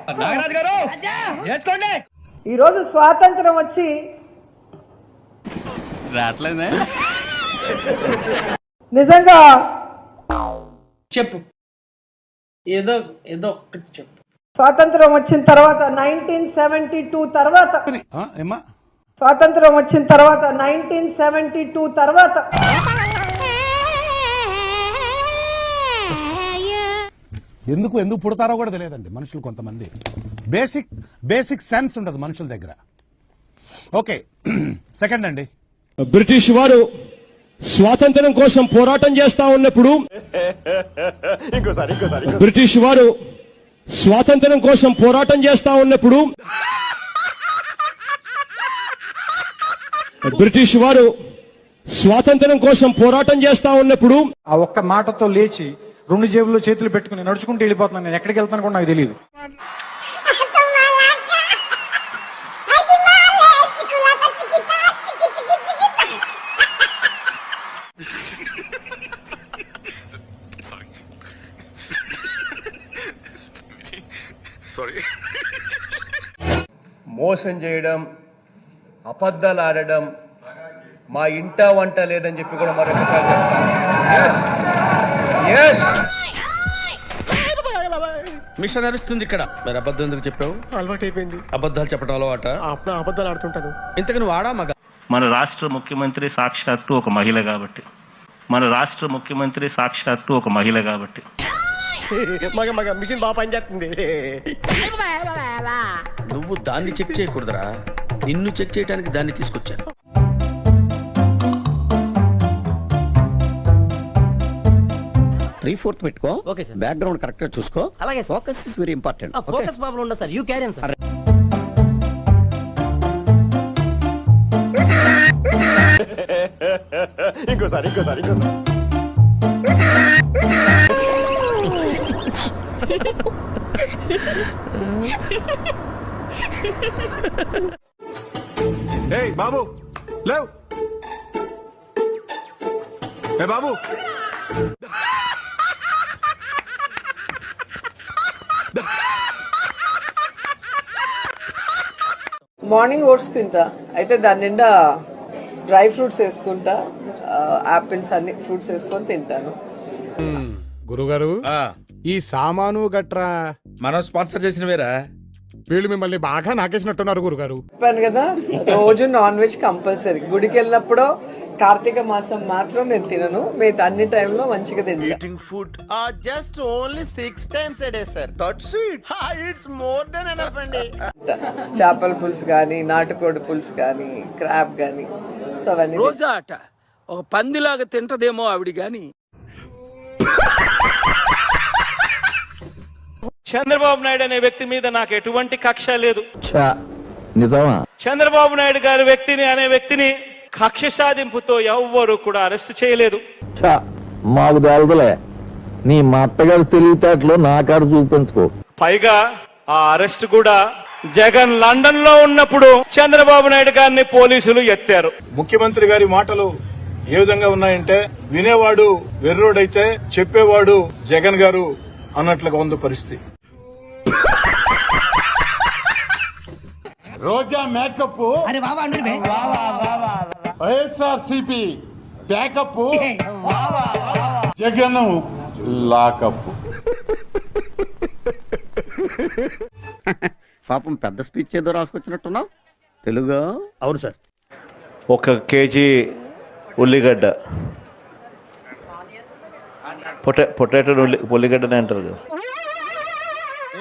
నాగరాజు గారు చేసుకోండి. ఈరోజు స్వాతంత్రం వచ్చి రావట్లేదే నిజంగా చెప్పు, ఏదో ఏదో ఒక్కటి చెప్పు. స్వాతంత్రం వచ్చిన తర్వాత 1972 తర్వాత స్వాతంత్రం వచ్చిన తర్వాత 1972 తర్వాత ఎందుకు పుడతారో కూడా తెలియదండి మనుషులు. కొంతమంది బేసిక్ సెన్స్ ఉండదు మనుషుల దగ్గర. ఓకే, సెకండ్ అండి. బ్రిటిష్ వారు స్వాతంత్రం కోసం పోరాటం చేస్తా ఉన్నప్పుడు బ్రిటిష్ వారు స్వాతంత్రం కోసం పోరాటం చేస్తా ఉన్నప్పుడు బ్రిటిష్ వారు స్వాతంత్రం కోసం పోరాటం చేస్తా ఉన్నప్పుడు ఆ ఒక్క మాటతో లేచి 2 జేబుల్లో చేతులు పెట్టుకుని నడుచుకుంటూ వెళ్ళిపోతున్నాను. నేను ఎక్కడికి వెళ్తాను కూడా నాకు తెలియదు. మోసం చేయడం, అబద్ధాలు ఆడడం, మా ఇంట వంట లేదని చెప్పి కూడా మరొకసారి మిషన్ నడుస్తుంది ఇక్కడ. మరి అబద్ధం ఎందుకు చెప్పావు? అలవాటు అయిపోయింది. అబద్ధాలు చెప్పడం అలవాట? అబద్ధాలు ఆడుతుంటాను. ఇంతకు నువ్వు ఆడా మగ? మన రాష్ట్ర ముఖ్యమంత్రి సాక్షాత్తు ఒక మహిళ కాబట్టి మగ మిషన్ బాగా పనిచేస్తుంది. నువ్వు దాన్ని చెక్ చేయకూడదురా, నిన్ను చెక్ చేయడానికి దాన్ని తీసుకొచ్చాను. త్రీ-ఫోర్త్ పెట్టుకో. Okay sir. బ్యాక్గ్రౌండ్ కరెక్ట్ గా చూసుకో. అలాగే. Focus is very important. Focus problem ఉండదు sir. You carry on sir. ఇంకోసారి బాబు లేవు. బాబు మార్నింగ్ ఓట్స్ తింటా, అయితే దాని నిండా డ్రై ఫ్రూట్స్ వేసుకుంటా, యాపిల్స్ అన్ని ఫ్రూట్స్ వేసుకొని తింటాను. గురుగారు, ఈ సామాను గట్రా మనం స్పాన్సర్ చేసిన వేరా? వీళ్ళు మిమ్మల్ని బాగా నాకేసినట్టున్నారు గురుగారు. చెప్పాను కదా, రోజు నాన్ వెజ్ కంపల్సరీ. గుడికి వెళ్ళినప్పుడు కార్తీక మాసం మాత్రం నేను తినను, మిగతా అన్ని టైంలో మంచిగా తింటాను. Food just only 6 times a day, sir. That's it. It's more than enough అండి. చేపల పులుసు కానీ, నాటుకోడి పులుసు కానీ, క్రాబ్ కానీ, సో అవన్నీ రోజా అట ఒక పందిలాగా తింటదేమో ఆవిడ గాని. చంద్రబాబు నాయుడు అనే వ్యక్తి మీద నాకు ఎటువంటి కక్ష లేదు. నిజమా? చంద్రబాబు నాయుడు గారి వ్యక్తిని కక్ష సాధింపుతో ఎవ్వరూ కూడా అరెస్ట్ చేయలేదు. మాకు తెలదలే, నీ మా అత్తగారు తెలివితేటలో నా కాడ చూపించుకో. పైగా ఆ అరెస్ట్ కూడా జగన్ లండన్ లో ఉన్నప్పుడు చంద్రబాబు నాయుడు గారిని పోలీసులు ఎత్తారు. ముఖ్యమంత్రి గారి మాటలు ఏ విధంగా ఉన్నాయంటే, వినేవాడు వెర్రోడైతే చెప్పేవాడు జగన్ గారు అన్నట్లుగా ఉంది పరిస్థితి. Roja makeup, YSRCP backup, Jagan lockup. పాపం పెద్ద స్పీచ్ ఏదో రాసుకొచ్చినట్టున్నావు. తెలుగు? అవును సార్. 1 kg ఉల్లిగడ్డ, పొటాటో ఉల్లిగడ్డనే అంటారు కదా.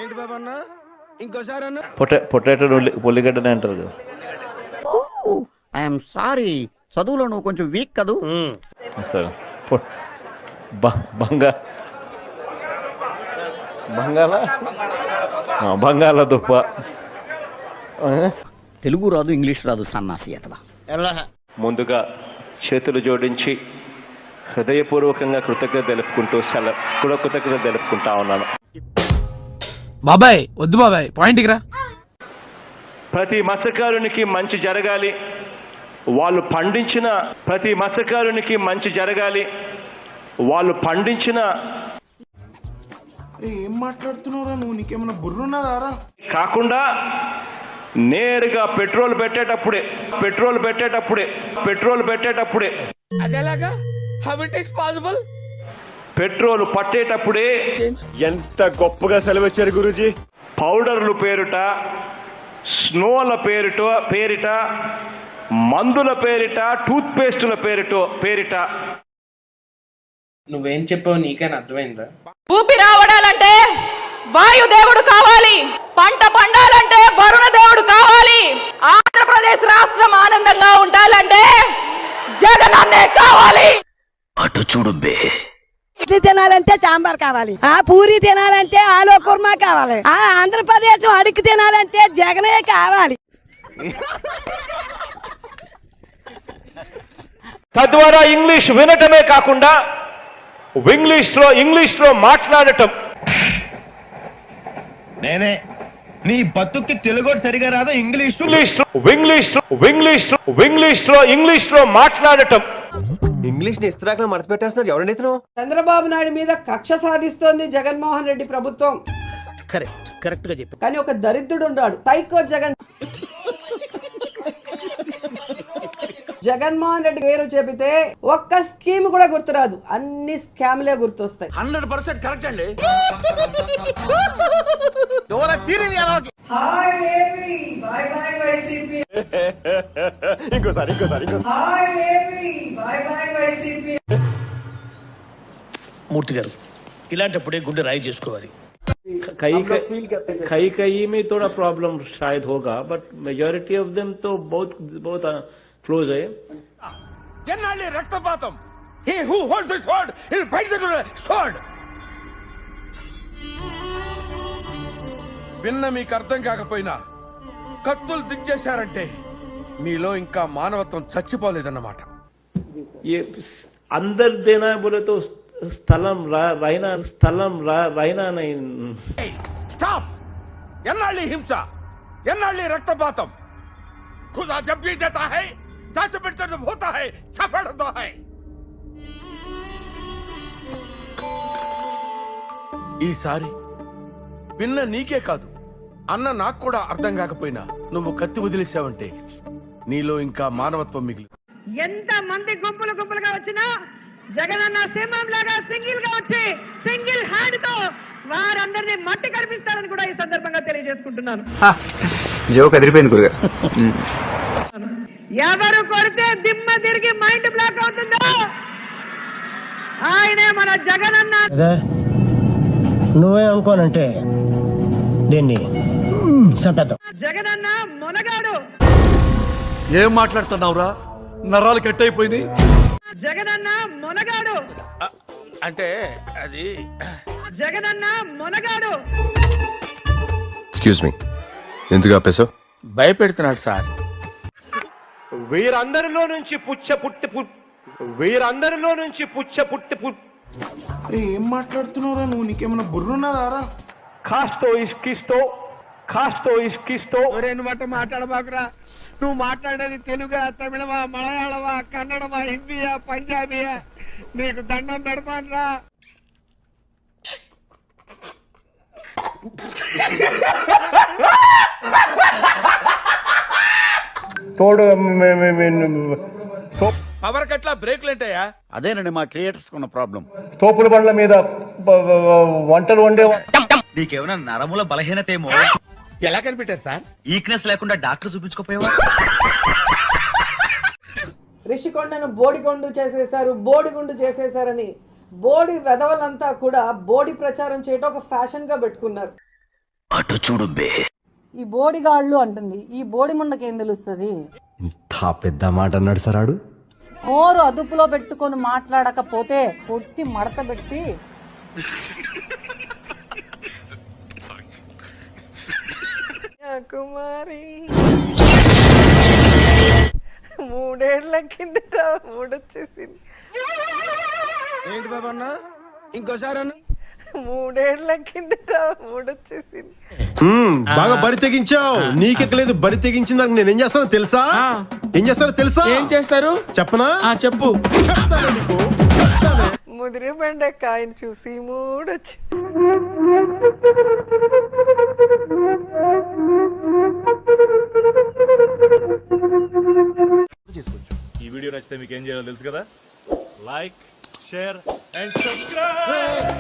ఏంటి బాబన్న ఇంకోసారి అన్న? పొటాటో ఉల్లిగడ్డనే అంటారు కదా. ఐఎమ్ సారీ, చదువులో నువ్వు కొంచెం వీక్ కదూ. సరే. బంగాళదుంప. తెలుగు రాదు, ఇంగ్లీష్ రాదు, సన్నాసి అతవా. ముందుగా చేతులు జోడించి హృదయపూర్వకంగా కృతజ్ఞత తెలుపుకుంటా ఉన్నాను. బాబాయ్ వద్దు బాబాయ్, పాయింట్కి రా. ప్రతి మత్స్యకారునికి మంచి జరగాలి, వాళ్ళు పండించిన ఏం మాట్లాడుతున్నారా నువ్వు? నీకేమన్నా బుర్రున్నదారా? కాకుండా నేరుగా పెట్రోల్ పెట్టేటప్పుడే అదేలాగా how it is possible? Petrol పట్టేటప్పుడే ఎంత గొప్పగా సెలవిచ్చారు గురూజీ. పౌడర్లు పేరిట, స్నోల పేరిట, మందుల పేరిట, టూత్ పేస్టుల పేరిట నువ్వేం చెప్పావు నీకైనా అర్థమైందా? ఊపి రావడాలంటే వాయుదేవుడు కావాలి, పంట పండాలంటే వరుణ దేవుడు కావాలి, ఆంధ్రప్రదేశ్ రాష్ట్రం ఆనందంగా ఉండాలంటే జగనన్నే కావాలి. అటు చూడు బే. ఇడ్లీ తినాలంటే సాంబార్ కావాలి, ఆ పూరి తినాలంటే ఆలు కుర్మా కావాలి, ఆ ఆంధ్రప్రదేశ్ అడిగి తినాలంటే జగనే కావాలి. తద్వారా ఇంగ్లీష్ వినటమే కాకుండా ఇంగ్లీష్ లో మాట్లాడటం. నేనే నీ బతుక్కి తెలుగు సరిగా రాదా? ఇంగ్లీష్ లో మాట్లాడటం. ఇంగ్లీష్ ని ఇస్త్రాకులో మడత పెట్టేస్తున్నాడు ఎవరండి ఇతను? చంద్రబాబు నాయుడు మీద కక్ష సాధిస్తోంది జగన్మోహన్ రెడ్డి ప్రభుత్వం. కరెక్ట్ గా చెప్పు. కానీ ఒక దరిద్రుడు ఉన్నాడు, సైకో జగన్మోహన్ రెడ్డి పేరు చెబితే ఒక్క స్కీమ్ కూడా గుర్తురాదు, అన్ని స్కామ్లే గుర్తొస్తాయి. 100% కరెక్ట్ అండి. ఇంకోసారి మూర్తి గారు, ఇలాంటప్పుడే గుండె రాయి చేసుకోవాలి. कई में थोड़ा प्रॉब्लम शायद होगा, बट मेजॉरिटी ऑफ देम तो बहुत क्लोज है. ఎన్నాళ్ళి రక్తపాతం? He who holds the sword, he'll fight the sword. విన్న మీకు అర్థం కాకపోయినా కత్తులు దించేశారంటే మీలో ఇంకా మానవత్వం చచ్చిపోలేదన్నమాట. ये अंदर देना है बोले तो స్థలం రైనా नहीं. స్టాప్! ఎన్నాళ్ళి హింస, ఎన్నాళ్ళి రక్తపాతం? खुदा जब भी देता है दाचपेट जब होता है सफल होता है. ఈసారి విన్న నీకే కాదు, అన్న నాకు కూడా అర్థం కాకపోయినా నువ్వు కత్తి వదిలేసావంటే నీలో ఇంకా మానవత్వం మిగిలి. ఎంత మంది గుంపులుగా వచ్చినా జగనన్న సింహం లాగా సింగిల్ గా వచ్చి సింగిల్ హ్యాండ్ తో వారందరినీ మట్టి కనిపిస్తారని కూడా ఈ సందర్భంగా తెలియజేసుకుంటున్నాను. జోక్ అదిరిపోయింది గురుగా. ఎవరు కొడితే దిమ్మ తిరిగి మైండ్ బ్లాక్ అవుతుందో ఆయనే మన జగనన్న. నువ్వే అనుకోనంటే దీన్ని చంపేద్దాం. జగనన్న మొనగాడు. ఏం మాట్లాడుతున్నావురా? నరాలు కట్ అయిపోయింది. జగనన్న మొనగాడు అంటే అది జగనన్న మొనగాడు. ఎక్స్క్యూజ్ మీ, ఎందుకు ఆపేశావు? భయపెడుతున్నాడు సార్. వీరందరిలో నుంచి పుచ్చ పుట్టి ఏం మాట్లాడుతున్నావురా నువ్వు? నీకేమైనా బుర్రున్నదారా? కాస్తో ఇష్కిస్తో నువ్వు మాట్లాడబాకురా. నువ్వు మాట్లాడేది తెలుగా, తమిళమా, మలయాళమా, కన్నడమా, హిందీయా, పంజాబీయా? నీకు దండం పెడతాను రా. పవర్ కట్లా బ్రేక్లు ఏంటయ్యా? అదేనండి మా క్రియేటర్స్ ఉన్న ప్రాబ్లం. తోపుల బండ్ల మీద వంటలు వండే నీకేమైనా నరముల బలహీనతేమో. ఎలా కనిపెట్టారు సార్? ఈక్నెస్ లేకుండా డాక్టర్ చూపించుకోపోయావా? రిషికొండను బోడిగుండు చేసేశారని బోడి వెధవలంతా కూడా బోడి ప్రచారం చేయటం ఒక ఫ్యాషన్ గా పెట్టుకున్నారు. అటు చూడు బే. ఈ బోడిగాళ్ళు అంటుంది, ఈ బోడి ముండకేం తెలుస్తుంది? ఇంత పెద్ద మాట అన్నాడు సరాడు. నోరు అదుపులో పెట్టుకొని మాట్లాడకపోతే కొట్టి మడత పెట్టి కుమారి 3 ఏళ్ల కిందట మూడొచ్చేసింది. ఏంటి బాబా అన్న? ఇంకోసారి అన్న. 3 ఏళ్ల కిందట మూడొచ్చేసింది. బాగా బరి తెగించావు. నీకెక్కలేదు, బరి తెగించిన దానికి నేను ఏం చేస్తానో తెలుసా? ఏం చేస్తారు చెప్పనా? చెప్పు. చెప్తాను నీకు. ముదిరి బెండకాయని చూసి మూడొచ్చింది. వీడియో నచ్చితే మీకు ఏం చేయాలో తెలుసు కదా, లైక్, షేర్ అండ్ సబ్స్క్రైబ్.